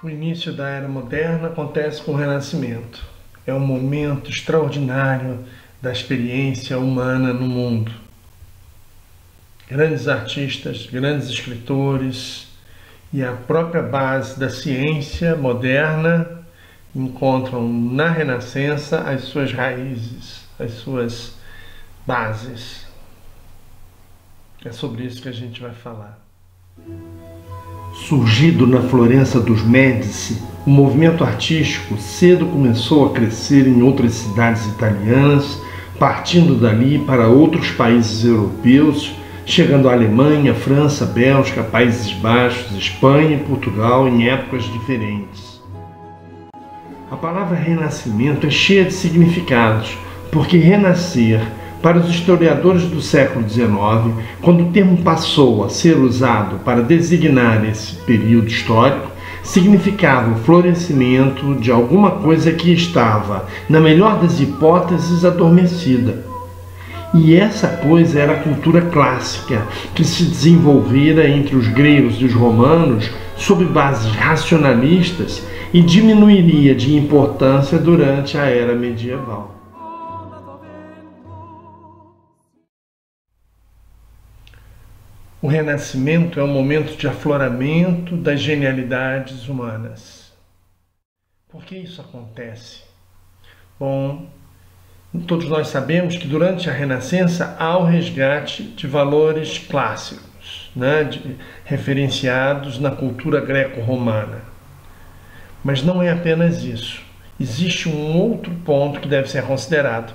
O início da Era Moderna acontece com o Renascimento. É um momento extraordinário da experiência humana no mundo. Grandes artistas, grandes escritores e a própria base da ciência moderna encontram na Renascença as suas raízes, as suas bases. É sobre isso que a gente vai falar. Surgido na Florença dos Médici, o movimento artístico cedo começou a crescer em outras cidades italianas, partindo dali para outros países europeus, chegando à Alemanha, França, Bélgica, Países Baixos, Espanha e Portugal em épocas diferentes. A palavra renascimento é cheia de significados, porque renascer, para os historiadores do século XIX, quando o termo passou a ser usado para designar esse período histórico, significava o florescimento de alguma coisa que estava, na melhor das hipóteses, adormecida. E essa coisa era a cultura clássica, que se desenvolvera entre os gregos e os romanos sob bases racionalistas e diminuiria de importância durante a Era Medieval. O Renascimento é um momento de afloramento das genialidades humanas. Por que isso acontece? Bom, todos nós sabemos que durante a Renascença há o resgate de valores clássicos, referenciados na cultura greco-romana. Mas não é apenas isso. Existe um outro ponto que deve ser considerado.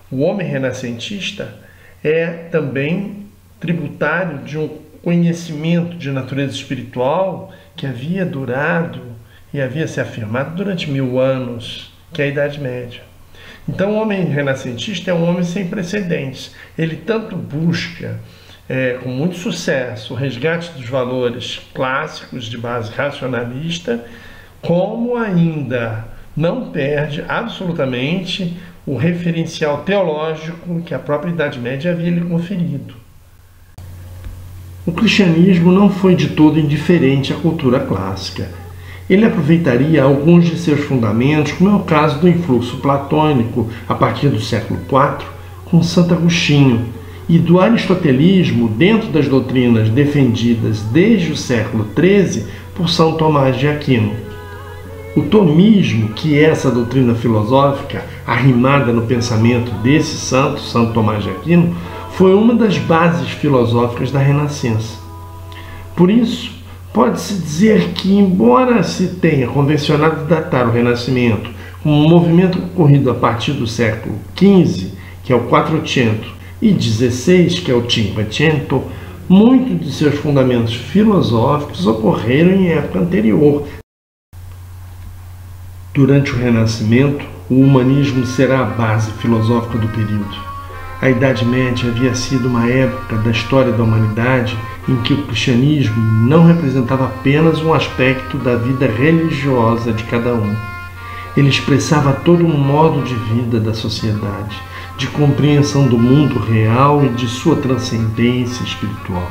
O homem renascentista é também tributário de um conhecimento de natureza espiritual que havia durado e havia se afirmado durante 1000 anos, que é a Idade Média. Então o homem renascentista é um homem sem precedentes. Ele tanto busca, com muito sucesso, o resgate dos valores clássicos de base racionalista, como ainda não perde absolutamente o referencial teológico que a própria Idade Média havia lhe conferido. O cristianismo não foi de todo indiferente à cultura clássica. Ele aproveitaria alguns de seus fundamentos, como é o caso do influxo platônico, a partir do século IV, com Santo Agostinho, e do aristotelismo dentro das doutrinas defendidas desde o século XIII por São Tomás de Aquino. O tomismo, que é essa doutrina filosófica arrimada no pensamento desse santo, São Tomás de Aquino, foi uma das bases filosóficas da Renascença. Por isso, pode-se dizer que, embora se tenha convencionado datar o Renascimento como um movimento ocorrido a partir do século XV, que é o Quattrocento, e XVI, que é o Cinquecento, muitos de seus fundamentos filosóficos ocorreram em época anterior. Durante o Renascimento, o humanismo será a base filosófica do período. A Idade Média havia sido uma época da história da humanidade em que o cristianismo não representava apenas um aspecto da vida religiosa de cada um. Ele expressava todo um modo de vida da sociedade, de compreensão do mundo real e de sua transcendência espiritual.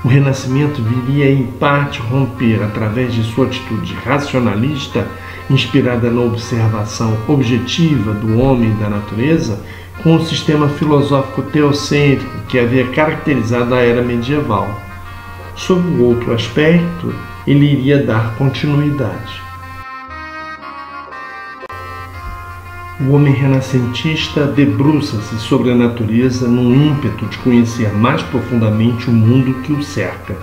O Renascimento viria em parte romper, através de sua atitude racionalista, inspirada na observação objetiva do homem e da natureza, com o sistema filosófico teocêntrico que havia caracterizado a Era Medieval. Sob o outro aspecto, ele iria dar continuidade. O homem renascentista debruça-se sobre a natureza num ímpeto de conhecer mais profundamente o mundo que o cerca.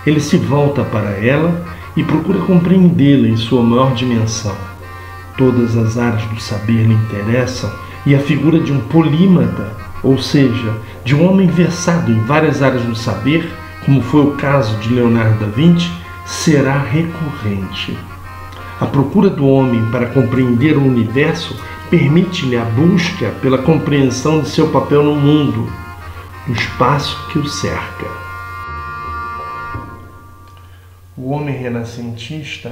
Ele se volta para ela e procura compreendê-la em sua maior dimensão. Todas as áreas do saber lhe interessam e a figura de um polímata, ou seja, de um homem versado em várias áreas do saber, como foi o caso de Leonardo da Vinci, será recorrente. A procura do homem para compreender o universo permite-lhe a busca pela compreensão de seu papel no mundo, no espaço que o cerca. O homem renascentista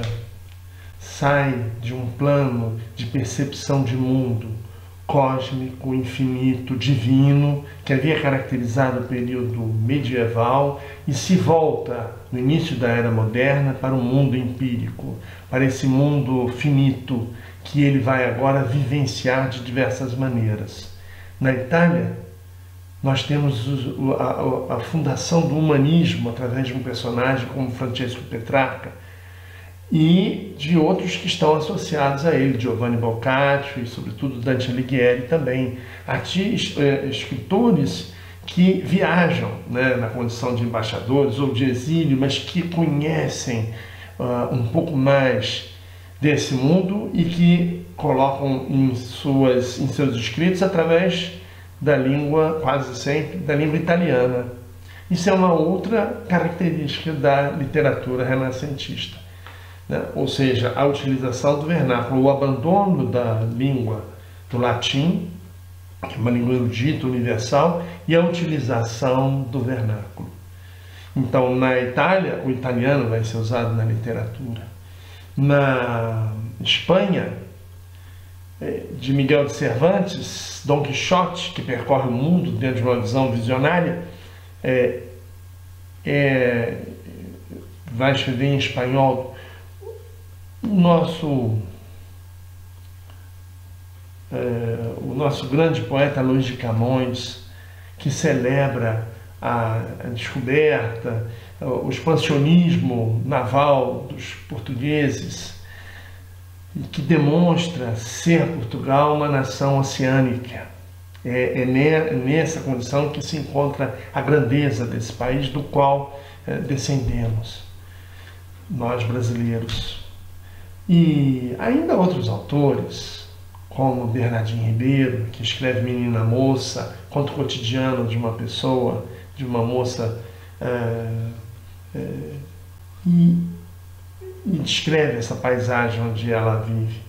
sai de um plano de percepção de mundo cósmico, infinito, divino, que havia caracterizado o período medieval e se volta no início da Era Moderna para o mundo empírico, para esse mundo finito que ele vai agora vivenciar de diversas maneiras. Na Itália, nós temos a fundação do humanismo através de um personagem como Francesco Petrarca e de outros que estão associados a ele, Giovanni Boccaccio e, sobretudo, Dante Alighieri também, escritores que viajam, né, na condição de embaixadores ou de exílio, mas que conhecem um pouco mais desse mundo e que colocam em seus escritos através da língua, quase sempre, da língua italiana. Isso é uma outra característica da literatura renascentista, né? Ou seja, a utilização do vernáculo, o abandono da língua do latim, que é uma língua erudita, universal, e a utilização do vernáculo. Então, na Itália, o italiano vai ser usado na literatura. Na Espanha, de Miguel de Cervantes, Dom Quixote, que percorre o mundo dentro de uma visão visionária, vai escrever em espanhol. O nosso grande poeta Luís de Camões, que celebra a descoberta, o expansionismo naval dos portugueses, que demonstra ser Portugal uma nação oceânica. É nessa condição que se encontra a grandeza desse país do qual descendemos, nós brasileiros. E ainda outros autores, como Bernardino Ribeiro, que escreve Menina Moça, conta o cotidiano de uma pessoa, de uma moça, e descreve essa paisagem onde ela vive.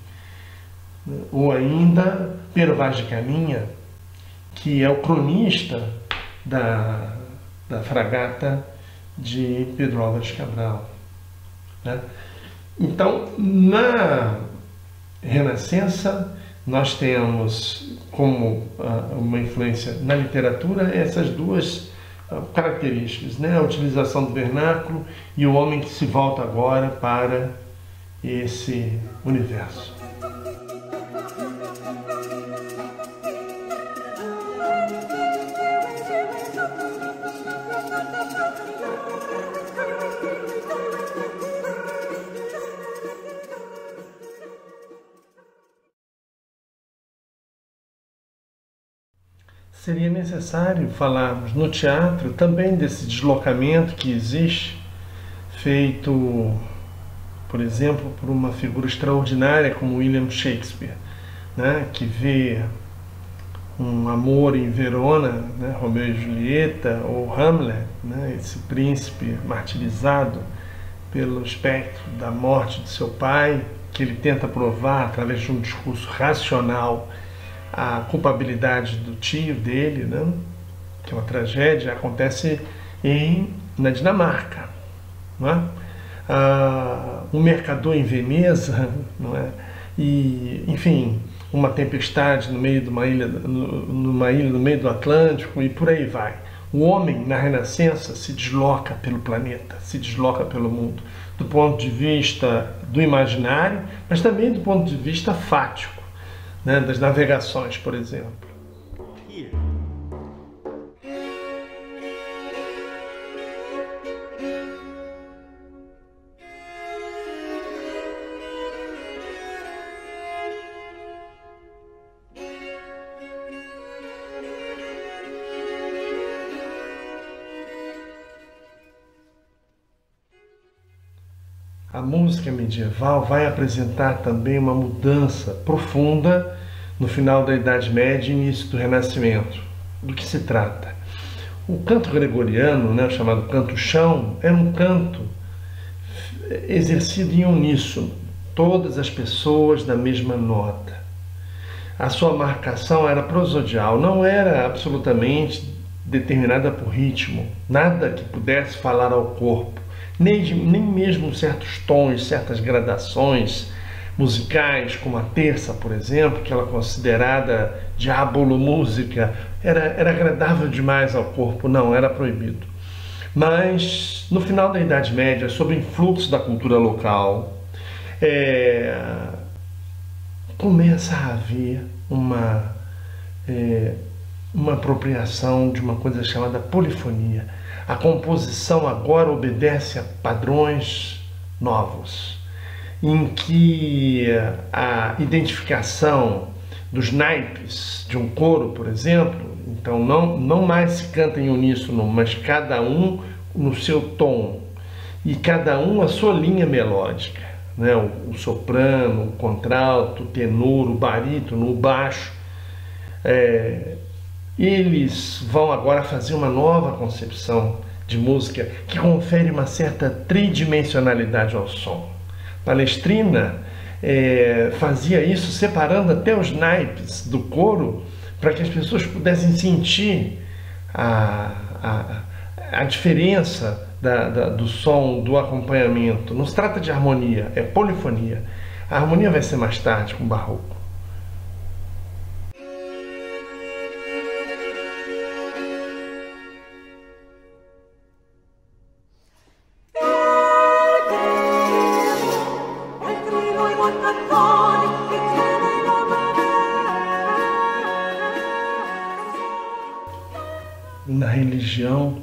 Ou ainda Pero Vaz de Caminha, que é o cronista da fragata de Pedro Álvares Cabral, né? Então, na Renascença, nós temos como uma influência na literatura essas duas características, né? A utilização do vernáculo e o homem que se volta agora para esse universo. Seria necessário falarmos no teatro também desse deslocamento que existe, feito, por exemplo, por uma figura extraordinária como William Shakespeare, né, que vê um amor em Verona, né, Romeu e Julieta, ou Hamlet, né, esse príncipe martirizado pelo espectro da morte de seu pai, que ele tenta provar através de um discurso racional a culpabilidade do tio dele, né? Que é uma tragédia, acontece na Dinamarca, não é? Um mercador em Veneza, não é? E, enfim, uma tempestade no meio de uma ilha no meio do Atlântico e por aí vai. O homem, na Renascença, se desloca pelo planeta, se desloca pelo mundo, do ponto de vista do imaginário, mas também do ponto de vista fático, né, das navegações, por exemplo. A música medieval vai apresentar também uma mudança profunda no final da Idade Média e início do Renascimento. Do que se trata? O canto gregoriano, né, chamado canto-chão, era um canto exercido em uníssono, todas as pessoas na mesma nota. A sua marcação era prosodial, não era absolutamente determinada por ritmo, nada que pudesse falar ao corpo. Nem mesmo certos tons, certas gradações musicais, como a terça, por exemplo, que ela é considerada diabolo música, era agradável demais ao corpo, não, era proibido. Mas no final da Idade Média, sob o influxo da cultura local, começa a haver uma apropriação de uma coisa chamada polifonia. A composição agora obedece a padrões novos, em que a identificação dos naipes de um coro, por exemplo, então não mais se canta em uníssono, mas cada um no seu tom e cada um a sua linha melódica, né? O soprano, o contralto, o tenor, o barítono, o baixo. Eles vão agora fazer uma nova concepção de música que confere uma certa tridimensionalidade ao som. Palestrina fazia isso separando até os naipes do coro para que as pessoas pudessem sentir a diferença do som, do acompanhamento. Não se trata de harmonia, é polifonia. A harmonia vai ser mais tarde, com o barroco. Na religião,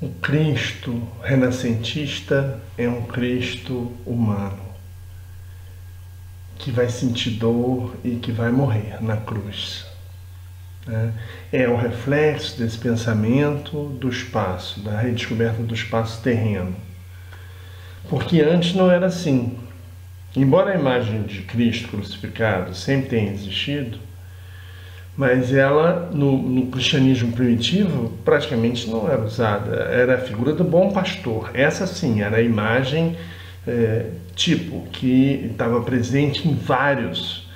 o Cristo renascentista é um Cristo humano, que vai sentir dor e que vai morrer na cruz. É o reflexo desse pensamento do espaço, da redescoberta do espaço terreno. Porque antes não era assim. Embora a imagem de Cristo crucificado sempre tenha existido, mas ela, no cristianismo primitivo, praticamente não era usada. Era a figura do bom pastor. Essa sim, era a imagem tipo, que estava presente em vários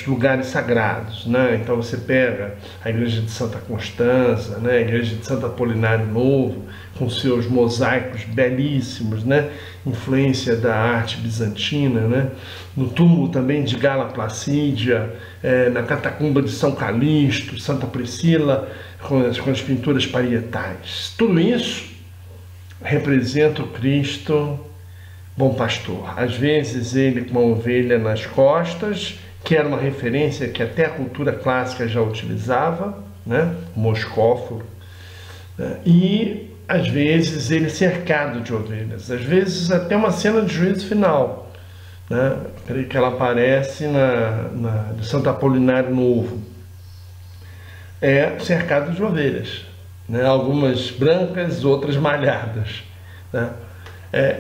lugares sagrados, né? Então você pega a igreja de Santa Constança, né? A igreja de Santo Apolinário Novo, com seus mosaicos belíssimos, né? Influência da arte bizantina, né? No túmulo também de Gala Placídia, na catacumba de São Calixto, Santa Priscila, com as pinturas parietais. Tudo isso representa o Cristo bom pastor. Às vezes ele com uma ovelha nas costas, que era uma referência que até a cultura clássica já utilizava, né? Moscóforo. E às vezes ele cercado de ovelhas, às vezes até uma cena de juízo final, né? Creio que ela aparece de Santo Apolinário Novo, cercado de ovelhas, né? Algumas brancas, outras malhadas, né?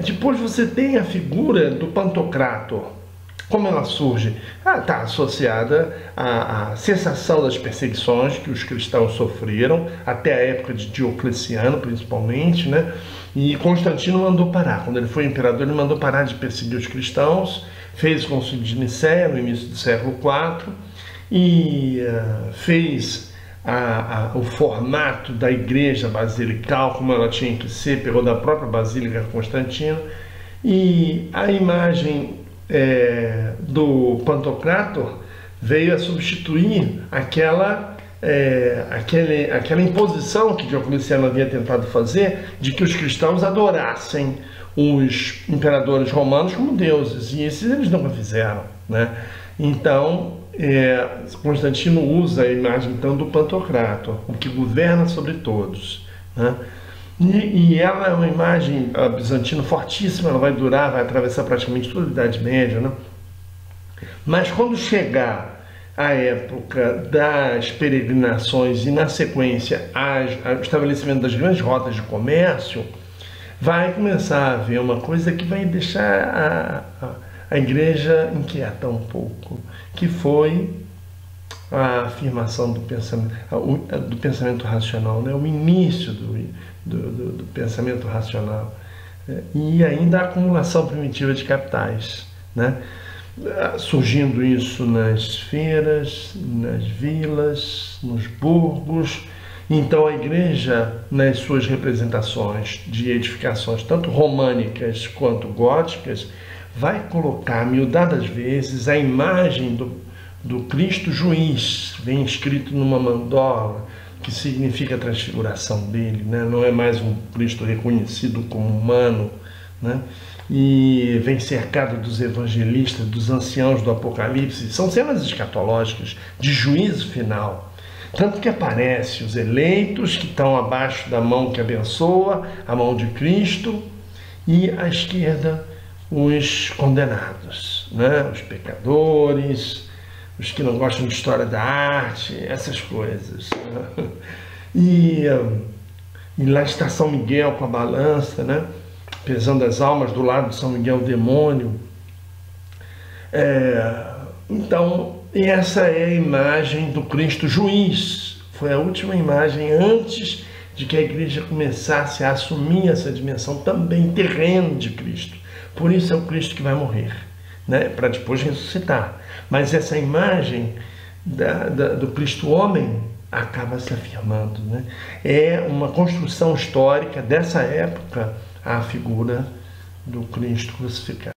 Depois você tem a figura do Pantocrator. Como ela surge? Está associada à cessação das perseguições que os cristãos sofreram, até a época de Diocleciano, principalmente, né? E Constantino mandou parar. Quando ele foi imperador, ele mandou parar de perseguir os cristãos, fez o Concílio de Nicéia no início do século IV e fez o formato da igreja basilical, como ela tinha que ser, pegou da própria Basílica Constantino, e a imagem do Pantocrator veio a substituir aquela imposição que Diocleciano havia tentado fazer de que os cristãos adorassem os imperadores romanos como deuses, e esses eles nunca fizeram, né? Então Constantino usa a imagem então do Pantocrator, o que governa sobre todos, né? E ela é uma imagem bizantina fortíssima, ela vai durar, vai atravessar praticamente toda a Idade Média, né? Mas quando chegar a época das peregrinações e, na sequência, o estabelecimento das grandes rotas de comércio, vai começar a haver uma coisa que vai deixar a igreja inquieta um pouco, que foi a afirmação do pensamento racional, né? O início do pensamento racional, e ainda a acumulação primitiva de capitais, né? Surgindo isso nas feiras, nas vilas, nos burgos. Então a igreja, nas suas representações de edificações tanto românicas quanto góticas, vai colocar, miudadas vezes, a imagem do Cristo juiz, vem escrito numa mandorla, que significa a transfiguração dele, né? Não é mais um Cristo reconhecido como humano, né? E vem cercado dos evangelistas, dos anciãos do Apocalipse. São cenas escatológicas de juízo final. Tanto que aparece os eleitos que estão abaixo da mão que abençoa, a mão de Cristo, e à esquerda os condenados, né? Os pecadores, os que não gostam de história da arte, essas coisas. Né? E lá está São Miguel com a balança, né? Pesando as almas, do lado de São Miguel o demônio. Então, essa é a imagem do Cristo juiz. Foi a última imagem antes de que a igreja começasse a assumir essa dimensão também terrena de Cristo. Por isso é o Cristo que vai morrer, né? Para depois ressuscitar. Mas essa imagem do Cristo homem acaba se afirmando, né? É uma construção histórica dessa época a figura do Cristo crucificado.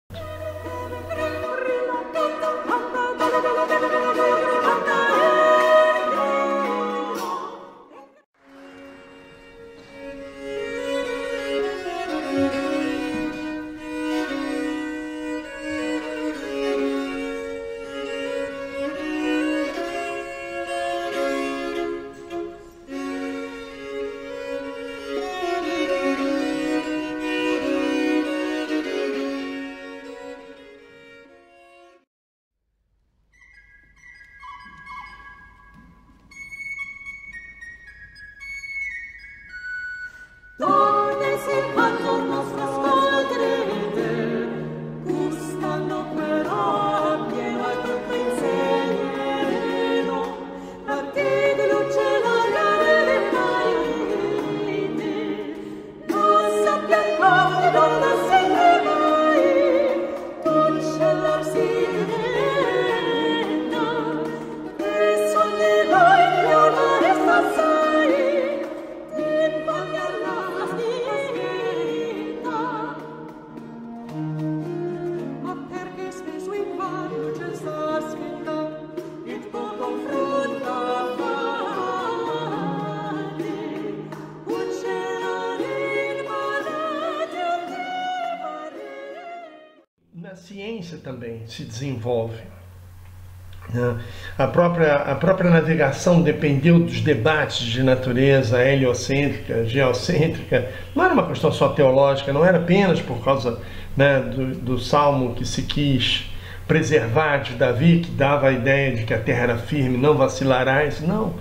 A ciência também se desenvolve. A própria navegação dependeu dos debates de natureza heliocêntrica, geocêntrica. Não era uma questão só teológica, não era apenas por causa, né, do salmo que se quis preservar de Davi, que dava a ideia de que a terra era firme, não vacilarás. Não,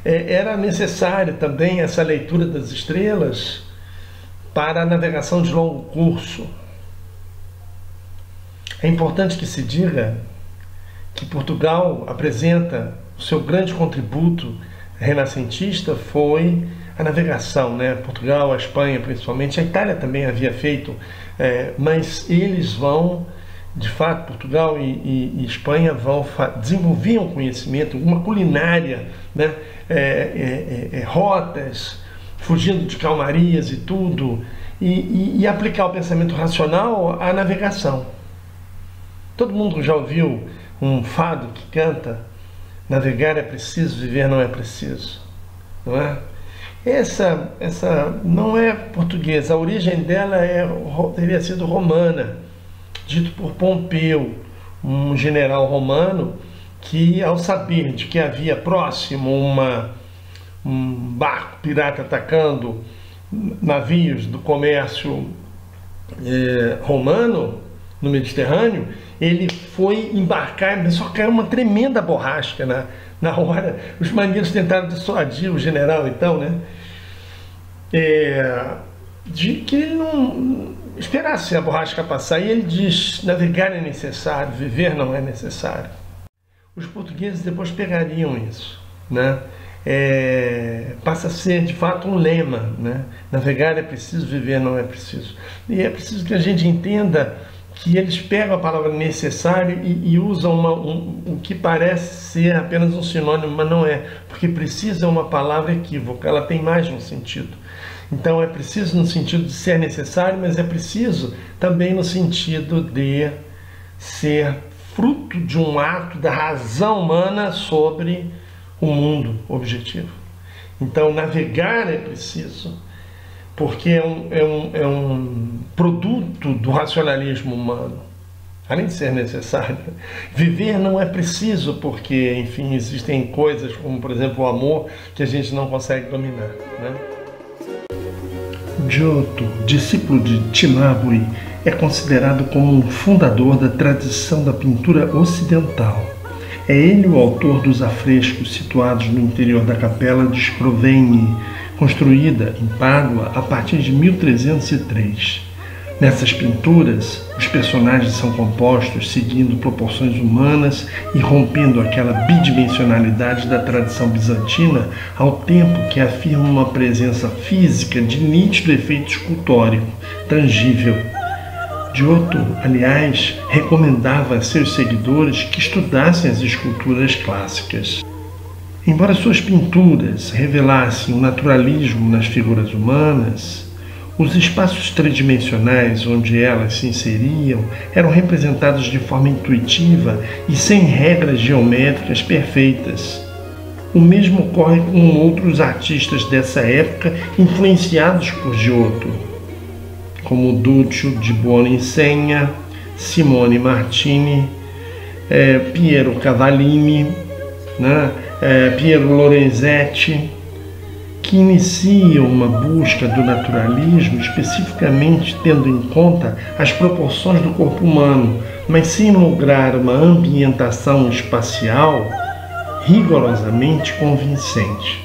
era necessária também essa leitura das estrelas para a navegação de longo curso. É importante que se diga que Portugal apresenta o seu grande contributo renascentista foi a navegação, né? Portugal, a Espanha principalmente, a Itália também havia feito, mas eles vão, de fato, Portugal e Espanha desenvolviam conhecimento, uma culinária, né? Rotas, fugindo de calmarias e tudo, e aplicar o pensamento racional à navegação. Todo mundo já ouviu um fado que canta: navegar é preciso, viver não é preciso, não é? Essa não é portuguesa, a origem dela teria sido romana, dito por Pompeu, um general romano que, ao saber de que havia próximo um barco pirata atacando navios do comércio romano no Mediterrâneo, ele foi embarcar, só caiu uma tremenda borrasca na hora. Os marinheiros tentaram dissuadir o general, então, né? De que ele não esperasse a borrasca passar. E ele diz: navegar é necessário, viver não é necessário. Os portugueses depois pegariam isso, né? Passa a ser de fato um lema, né? Navegar é preciso, viver não é preciso. E é preciso que a gente entenda que eles pegam a palavra necessário e usam o que parece ser apenas um sinônimo, mas não é, porque precisa é uma palavra equívoca, ela tem mais de um sentido. Então é preciso no sentido de ser necessário, mas é preciso também no sentido de ser fruto de um ato da razão humana sobre o mundo objetivo. Então navegar é preciso, porque é um produto do racionalismo humano, além de ser necessário. Viver não é preciso, porque, enfim, existem coisas como, por exemplo, o amor, que a gente não consegue dominar, né? Giotto, discípulo de Cimabue, é considerado como um fundador da tradição da pintura ocidental. É ele o autor dos afrescos situados no interior da capela de Scrovegni, construída em Pádua a partir de 1303. Nessas pinturas, os personagens são compostos seguindo proporções humanas e rompendo aquela bidimensionalidade da tradição bizantina, ao tempo que afirma uma presença física de nítido efeito escultórico, tangível. Giotto, aliás, recomendava a seus seguidores que estudassem as esculturas clássicas. Embora suas pinturas revelassem o naturalismo nas figuras humanas, os espaços tridimensionais onde elas se inseriam eram representados de forma intuitiva e sem regras geométricas perfeitas. O mesmo ocorre com outros artistas dessa época influenciados por Giotto, como Duccio di Buoninsegna, Simone Martini, Piero Cavallini, Piero Lorenzetti, que iniciam uma busca do naturalismo especificamente tendo em conta as proporções do corpo humano, mas sem lograr uma ambientação espacial rigorosamente convincente.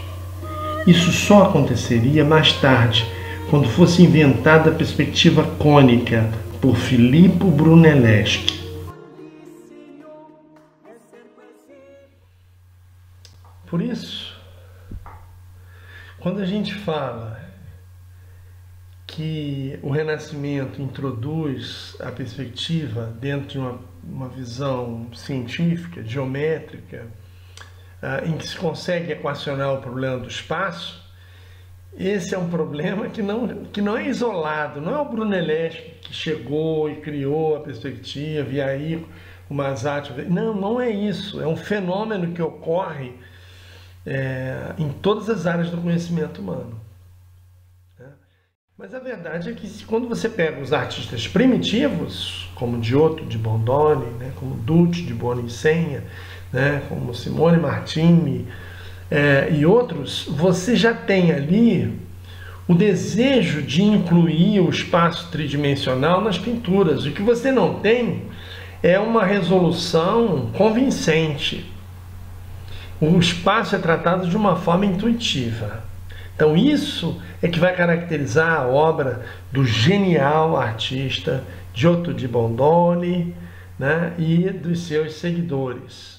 Isso só aconteceria mais tarde, quando fosse inventada a perspectiva cônica por Filippo Brunelleschi. Por isso, quando a gente fala que o Renascimento introduz a perspectiva dentro de uma visão científica, geométrica, em que se consegue equacionar o problema do espaço, esse é um problema que não é isolado, não é o Brunelleschi que chegou e criou a perspectiva, e aí o Masaccio... Não é isso, é um fenômeno que ocorre em todas as áreas do conhecimento humano. Mas a verdade é que quando você pega os artistas primitivos, como Giotto di Bondone, como Duccio di Buoninsegna, como Simone Martini e outros, você já tem ali o desejo de incluir o espaço tridimensional nas pinturas. O que você não tem é uma resolução convincente. O espaço é tratado de uma forma intuitiva. Então isso é que vai caracterizar a obra do genial artista Giotto di Bondone, e dos seus seguidores.